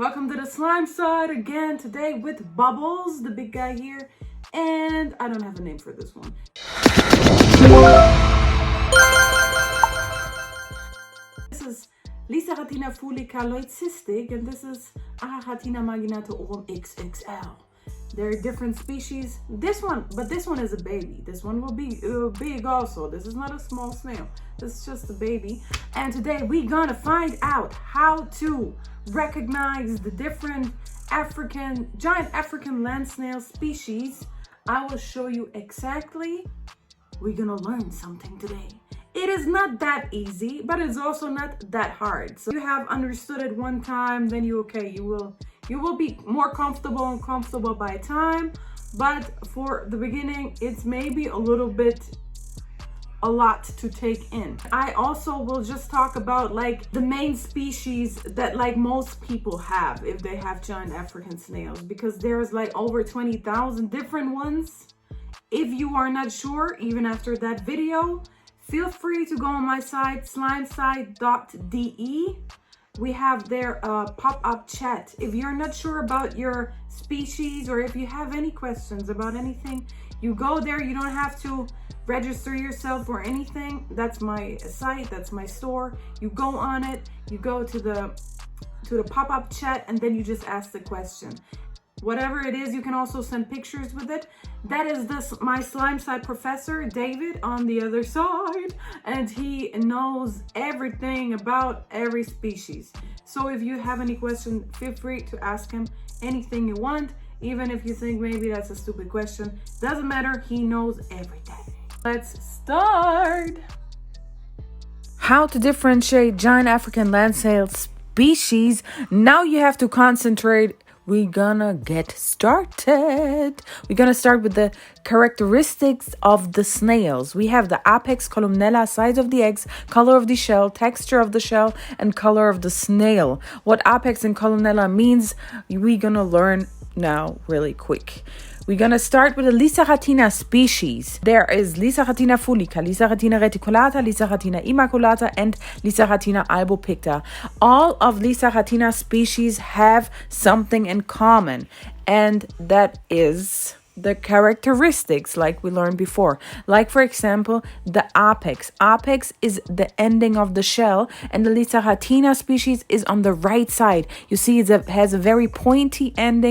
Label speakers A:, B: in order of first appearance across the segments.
A: Welcome to the slime side again today with Bubbles, the big guy here, and I don't have a name for this one. This is Lissachatina Fulica cystic, and this is Archachatina Marginata Ovum XXL. They're different species. This one is a baby. This one will be big also. This is not a small snail. This is just a baby. And today we're gonna find out how to recognize the different giant African land snail species. I will show you exactly. We're gonna learn something today. It is not that easy, but it's also not that hard. So you have understood it one time, then you will be more comfortable by time. But for the beginning, it's maybe a lot to take in. I also will just talk about like the main species that like most people have if they have giant African snails, because there's like over 20,000 different ones. If you are not sure, even after that video, feel free to go on my site, SlimeSide.de. We have their pop-up chat. If you're not sure about your species or if you have any questions about anything, you go there. You don't have to register yourself or anything. That's my site, that's my store. You go on it, you go to the pop-up chat, and then you just ask the question. Whatever it is, you can also send pictures with it. That is my SlimeSide Professor, David, on the other side. And he knows everything about every species. So if you have any question, feel free to ask him anything you want. Even if you think maybe that's a stupid question. Doesn't matter, he knows everything. Let's start. How to differentiate giant African land snail species. Now you have to concentrate. We're gonna get started. We're gonna start with the characteristics of the snails. We have the apex, columella, size of the eggs, color of the shell, texture of the shell, and color of the snail. What apex and columella means, we're gonna learn now really quick. We're gonna start with the Lissachatina species. There is Lissachatina Fulica, Lissachatina Reticulata, Lissachatina Immaculata, and Lissachatina Albopicta. All of Lissachatina species have something in common, and that is the characteristics like we learned before. Like for example, the apex. Apex is the ending of the shell, and the Lissachatina species is on the right side. You see it has a very pointy end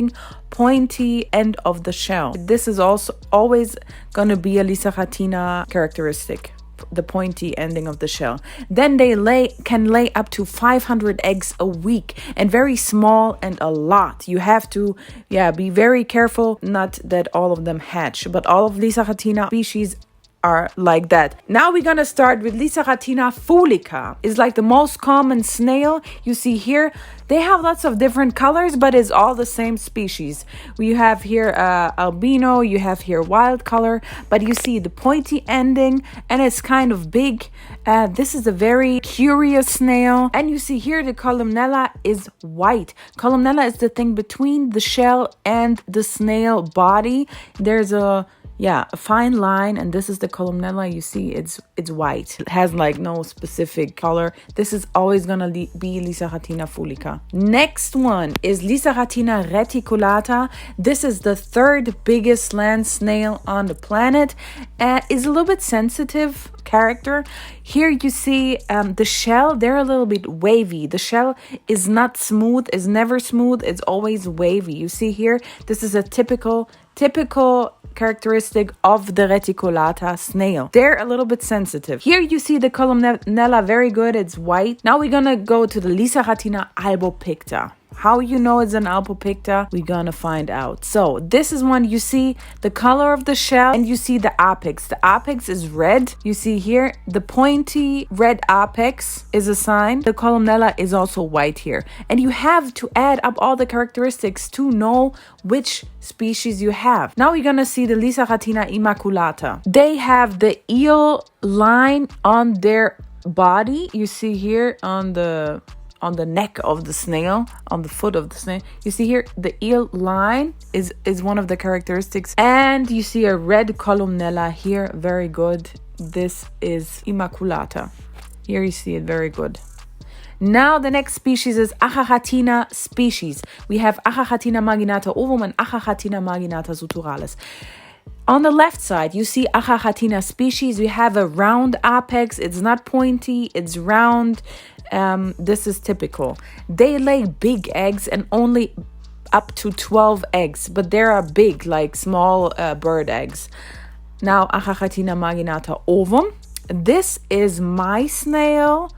A: of the shell. This is also always going to be a Lissachatina characteristic, the pointy ending of the shell. Then they can lay up to 500 eggs a week, and very small and a lot. You have to be very careful not that all of them hatch, but all of Lissachatina species are like that. Now we're gonna start with Lissachatina Fulica. It's like the most common snail you see here. They have lots of different colors, but it's all the same species. We have here albino, you have here wild color, but you see the pointy ending, and it's kind of big. This is a very curious snail, and you see here the columella is white. Columella is the thing between the shell and the snail body. There's a fine line, and this is the columella. You see it's white. It has like no specific color. This is always gonna be Lissachatina Fulica. Next one is Lissachatina Reticulata. This is the third biggest land snail on the planet. Is a little bit sensitive character. Here you see the shell, they're a little bit wavy. The shell is not smooth, is never smooth, it's always wavy. You see here, this is a typical characteristic of the Reticulata snail. They're a little bit sensitive. Here you see the columella, very good, it's white. Now we're gonna go to the Lissachatina Albopicta. How you know it's an Albopicta, we're gonna find out. So this is one, you see the color of the shell, and you see the apex. The apex is red. You see here the pointy red apex is a sign. The columella is also white here, and you have to add up all the characteristics to know which species you have. Now we're gonna see the Lissachatina Immaculata. They have the eel line on their body. You see here on the neck of the snail, on the foot of the snail. You see here the eel line is one of the characteristics, and you see a red columella here. Very good. This is Immaculata. Here you see it, very good.
B: Now the next species is Archachatina species. We have Archachatina Marginata Ovum and Archachatina Marginata suturalis. On the left side, you see Archachatina species. We have a round apex. It's not pointy, it's round. This is typical. They lay big eggs and only up to 12 eggs, but they are big, like small bird eggs. Now, Archachatina Marginata Ovum. This is my snail,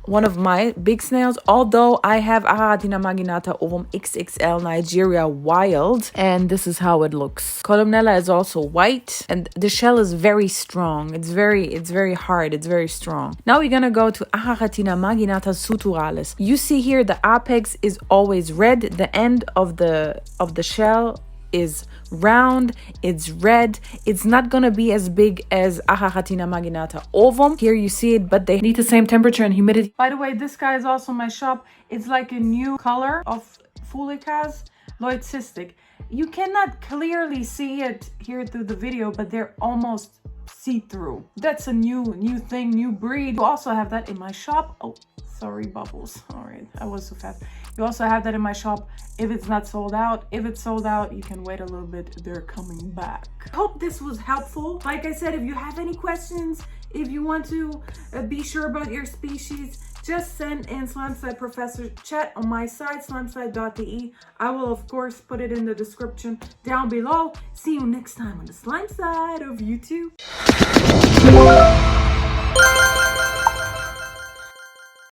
B: one of my big snails, although I have Archachatina Marginata Ovum XXL Nigeria wild, and this is how it looks. Columnella is also white, and the shell is very strong. It's very hard. It's very strong. Now we're gonna go to Archachatina Marginata suturalis. You see here the apex is always red. The end of the shell is round, it's red. It's not gonna be as big as Archachatina Marginata Ovum. Here you see it, but they need the same temperature and humidity.
A: By the way, this guy is also my shop. It's like a new color of Fulicas, leucistic. You cannot clearly see it here through the video, but they're almost see-through. That's a new thing, new breed. You also have that in my shop. Oh, sorry, bubbles. All right, I was so fast. You also have that in my shop if it's not sold out. If it's sold out, you can wait a little bit. They're coming back. I hope this was helpful. Like I said, if you have any questions, if you want to be sure about your species, just send in SlimeSide Professor chat on my site, slimeside.de. I will, of course, put it in the description down below. See you next time on the slime side of YouTube.